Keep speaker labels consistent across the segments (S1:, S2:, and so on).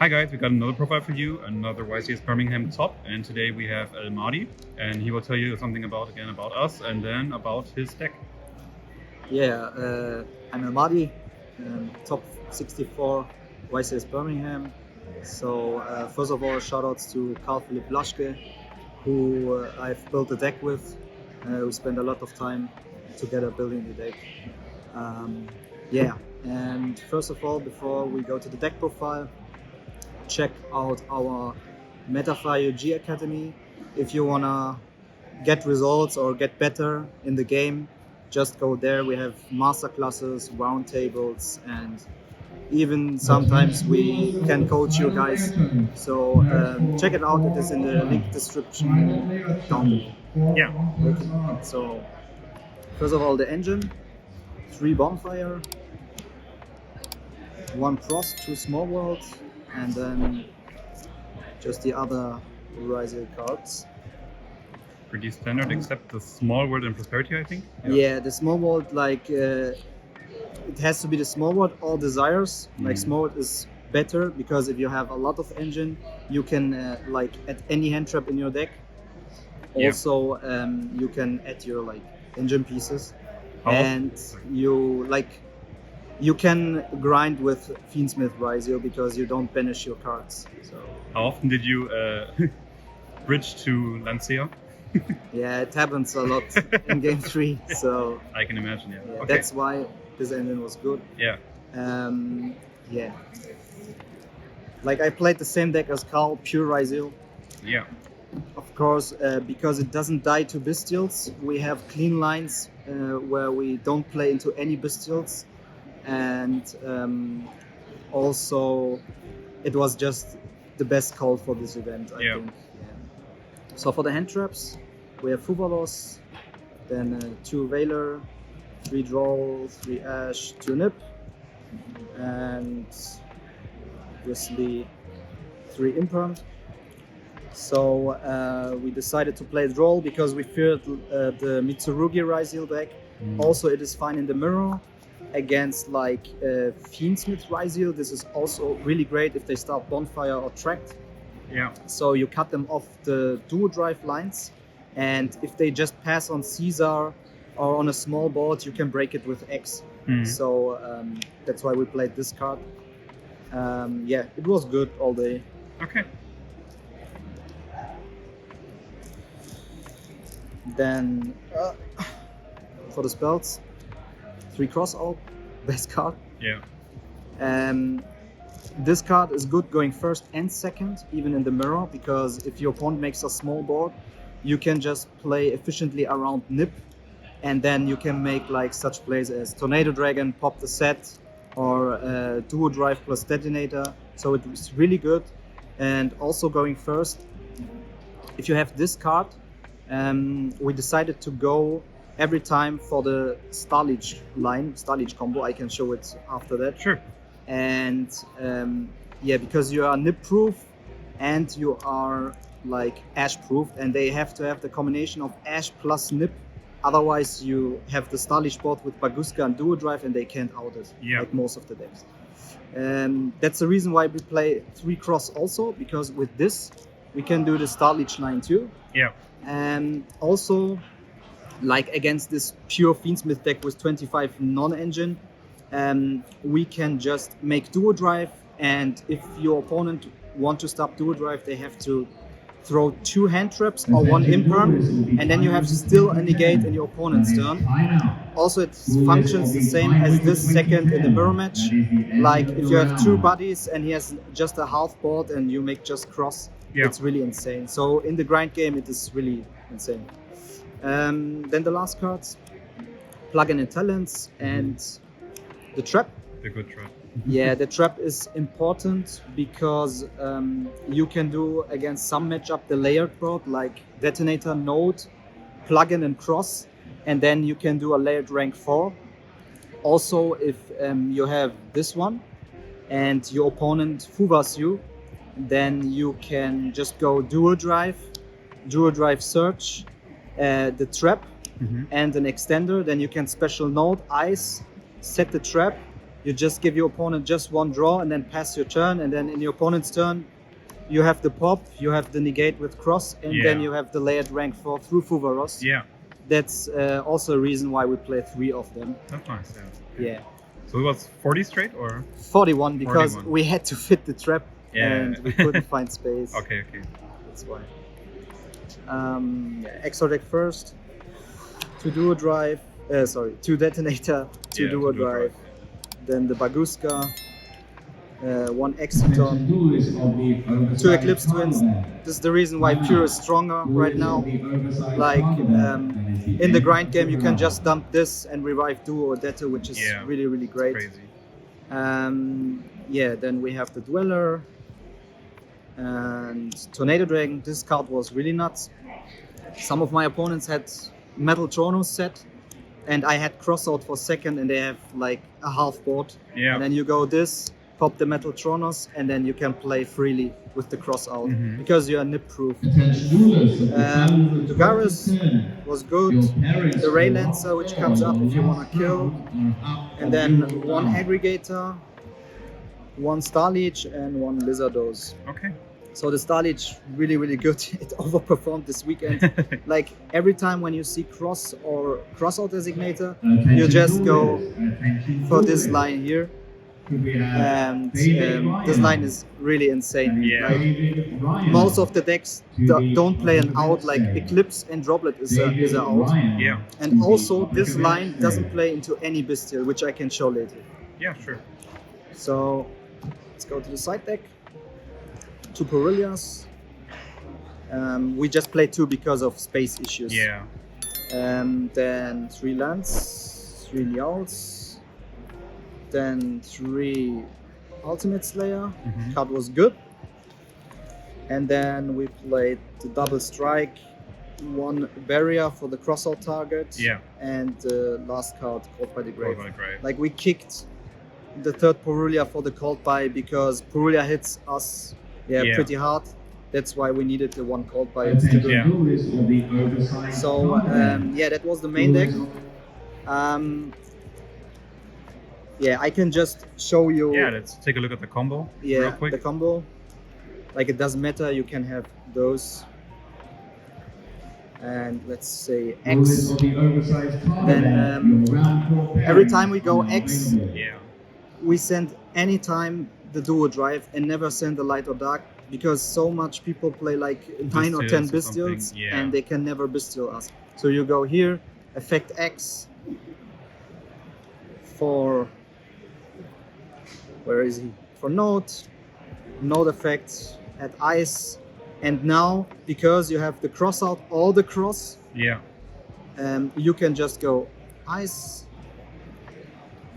S1: Hi guys, we got another profile for you, another YCS Birmingham top, and today we have Elmahdi, and he will tell you something about us, and then about his deck.
S2: Yeah, I'm Elmahdi, top 64 YCS Birmingham. So first of all, shoutouts to Carl Philipp Laschke, who I've built a deck with. We spent a lot of time together building the deck. Yeah, and first of all, before we go to the deck profile, check out our Metafire UG Academy. If you wanna get results or get better in the game, just go there. We have master classes, roundtables, and even sometimes we can coach you guys. So check it out. It is in the link description down below.
S1: Yeah.
S2: Okay. So first of all, the engine, 3 bonfire, 1 frost, 2 small world, and then just the other Ryzeal cards.
S1: Pretty standard, except the small world and prosperity, I think.
S2: Yeah, the small world, like it has to be the small world or desires. Like small world is better because if you have a lot of engine, you can like add any hand trap in your deck. Also, you can add your like engine pieces, and you can grind with Fiendsmith Ryzeal because you don't banish your cards. So
S1: how often did you bridge to Lancea?
S2: Yeah, it happens a lot in game 3. So
S1: I can imagine. Yeah. Okay.
S2: That's why this engine was good.
S1: Yeah.
S2: Yeah. Like I played the same deck as Carl, pure Ryzeal.
S1: Yeah.
S2: Of course, because it doesn't die to Bestials, we have clean lines where we don't play into any Bestials. And also, it was just the best call for this event, I think. Yeah. So for the hand traps, we have Fuvalos, then 2 Veiler, 3 Droll, 3 Ash, 2 Nip, and obviously 3 Imperm. So we decided to play Droll because we feared the Mitsurugi Ryzeal deck. Also, it is fine in the mirror against like Fiendsmith Ryzeal. This is also really great if they start Bonfire or Tract.
S1: Yeah.
S2: So you cut them off the dual drive lines, and if they just pass on Caesar or on a small board, you can break it with X. So that's why we played this card. Yeah, it was good all day.
S1: Okay.
S2: Then for the spells, 3 cross out, best card.
S1: Yeah.
S2: This card is good going first and second, even in the mirror, because if your opponent makes a small board, you can just play efficiently around Nip, and then you can make like such plays as Tornado Dragon, pop the set, or Duo Drive plus Detonator. So it's really good. And also going first, if you have this card, we decided to go every time for the Starlight line, Starlight combo. I can show it after that.
S1: Sure.
S2: And yeah, because you are Nip proof and you are like Ash proof, and they have to have the combination of Ash plus Nip. Otherwise, you have the Starlight board with Baguska and Duo Drive, and they can't out it like most of the decks. That's the reason why we play 3 cross also, because with this we can do the Starlight line too.
S1: Yeah.
S2: And also, like against this pure Fiendsmith deck with 25 non-engine, we can just make Duo Drive, and if your opponent want to stop Duo Drive, they have to throw 2 hand traps or 1 Imperm, and then you have still a negate in your opponent's turn. Also, it functions the same as this second in the mirror match. Like if you have 2 buddies and he has just a half board and you make just cross, it's really insane. So in the grind game, it is really insane. Then the last cards, plug-in and talents, and the trap.
S1: The good trap.
S2: Yeah, the trap is important because you can do against some matchup the layered board like Detonator, Node, plug-in and cross, and then you can do a layered rank 4. Also, if you have this one and your opponent Fuvas you, then you can just go Dual Drive Search, the trap, and an extender. Then you can special node Ice, set the trap, you just give your opponent just one draw and then pass your turn, and then in your opponent's turn you have the pop, you have the negate with cross, and then you have the layered rank 4 through Fuvaros.
S1: Yeah.
S2: That's also a reason why we play 3 of them.
S1: That's nice.
S2: Yeah.
S1: So it was 40 straight or
S2: 41 because
S1: 41.
S2: we had to fit the trap and we couldn't find space.
S1: Okay.
S2: That's why. Extra deck first. To do a drive. To detonator. To do a drive. Then the Baguska. 1 Exiton. 2 Eclipse Twins. This is the reason why Pure is stronger right now. Like in the grind game, you can just dump this and revive Duo or Detto, which is really, really great.
S1: Crazy.
S2: Then we have the Dweller and Tornado Dragon. This card was really nuts. Some of my opponents had Metal Tronos set, and I had Crossout for second, and they have like a half board.
S1: Yeah.
S2: And then you go this, pop the Metal Tronos, and then you can play freely with the Crossout because you are nip proof. Dugaris was good. The Ray Lancer, which comes up if you want to kill, and then 1 Aggregator, 1 Star Leech, and 1 Lizardos.
S1: Okay.
S2: So the Star Leech really, really good. It overperformed this weekend. Like every time when you see cross or crossout designator, you just go for this line here. And this line is really insane.
S1: Yeah.
S2: Like, most of the decks don't play an out, like Eclipse and Droplet is a out.
S1: Yeah.
S2: And also this line doesn't play into any Bestial, which I can show later.
S1: Yeah, sure.
S2: So let's go to the side deck. 2 Perillas. We just played 2 because of space issues.
S1: Yeah.
S2: Then 3 lands, 3 Nyals, then 3 Ultimate Slayer. Card was good. And then we played the double strike, 1 barrier for the crossout target.
S1: Yeah.
S2: And the last card, Caught by the Grave.
S1: Great.
S2: Like we kicked the 3rd Perulia for the Cold Buy because Perulia hits us pretty hard. That's why we needed the 1 Cold Buy. So that was the main deck. I can just show you.
S1: Yeah, let's take a look at the combo real quick.
S2: The combo. Like it doesn't matter, you can have those. And let's say X. Then every time we go X, we send anytime the duo drive and never send the light or dark, because so much people play like 9 or 10 Bestials and they can never Bestial us. So you go here, effect X for, where is he? For Note effect at Ice, and now because you have the cross out, all the cross, you can just go Ice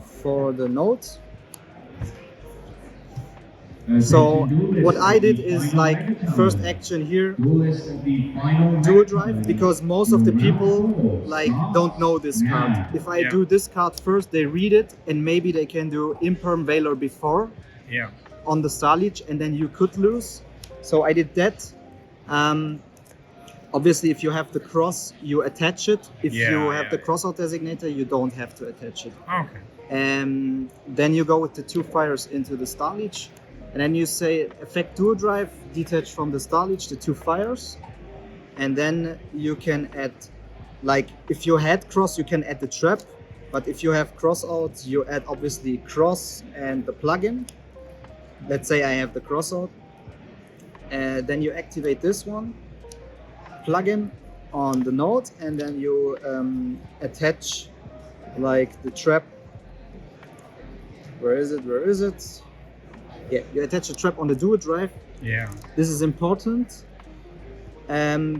S2: for the Note. So what I did is like first action here, duo drive, because most of the people like don't know this card. If I do this card first, they read it and maybe they can do Imperm Valor before on the Star Leech, and then you could lose. So I did that. Obviously, if you have the cross, you attach it. If you have the crossout designator, you don't have to attach it.
S1: Okay.
S2: And then you go with the 2 fires into the Star Leech. And then you say effect duo drive, detach from the Star Leech the 2 fires, and then you can add, like if you had cross, you can add the trap, but if you have cross out, you add obviously cross and the plugin. Let's say I have the cross out, then you activate this one, plugin on the node, and then you attach like the trap. Where is it? Yeah, you attach a trap on the duo drive.
S1: Yeah.
S2: This is important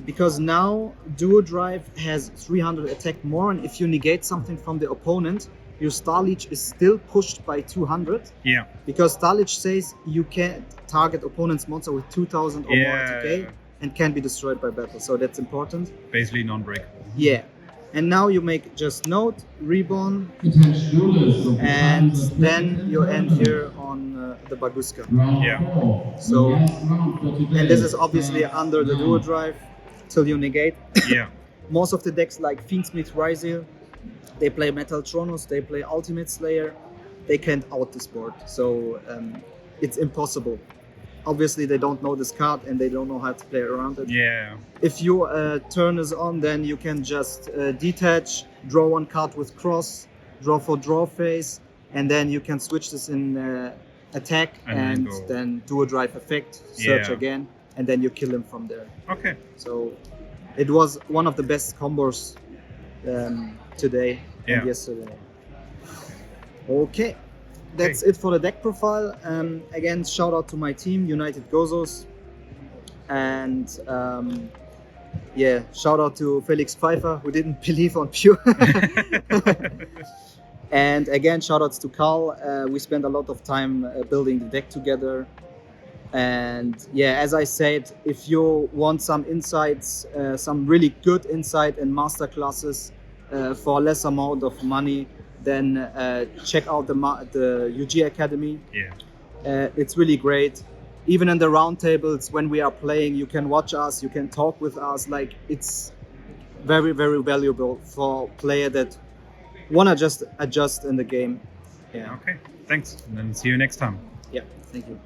S2: because now duo drive has 300 attack more, and if you negate something from the opponent, your Star Leech is still pushed by 200. Yeah. Because Star Leech says you can't target opponent's monster with 2000 or more attack and can be destroyed by battle. So that's important.
S1: Basically non-breakable.
S2: Yeah. And now you make just Note, Reborn, and then you end here on the Baguska.
S1: Yeah.
S2: So, and this is obviously under the duo drive till you negate.
S1: Yeah.
S2: Most of the decks like Fiendsmith Ryzeal, they play Metal Tronos, they play Ultimate Slayer, they can't out this board. So it's impossible. Obviously, they don't know this card and they don't know how to play around it.
S1: Yeah.
S2: If your turn is on, then you can just detach, draw one card with cross, draw for draw phase, and then you can switch this in attack and then do a drive effect, search again, and then you kill him from there.
S1: Okay.
S2: So it was one of the best combos today and yesterday. Okay. That's it for the deck profile. Again, shout out to my team, UnitedGosus. And shout out to Felix Pfeiffer, who didn't believe on Pure. And again, shout outs to Carl. We spent a lot of time building the deck together. And yeah, as I said, if you want some insights, some really good insight and masterclasses for a less amount of money, then check out the yugioh Academy.
S1: Yeah.
S2: It's really great. Even in the roundtables, when we are playing, you can watch us, you can talk with us. Like, it's very, very valuable for player that wanna just adjust in the game. Yeah.
S1: Okay. Thanks. And then see you next time.
S2: Yeah. Thank you.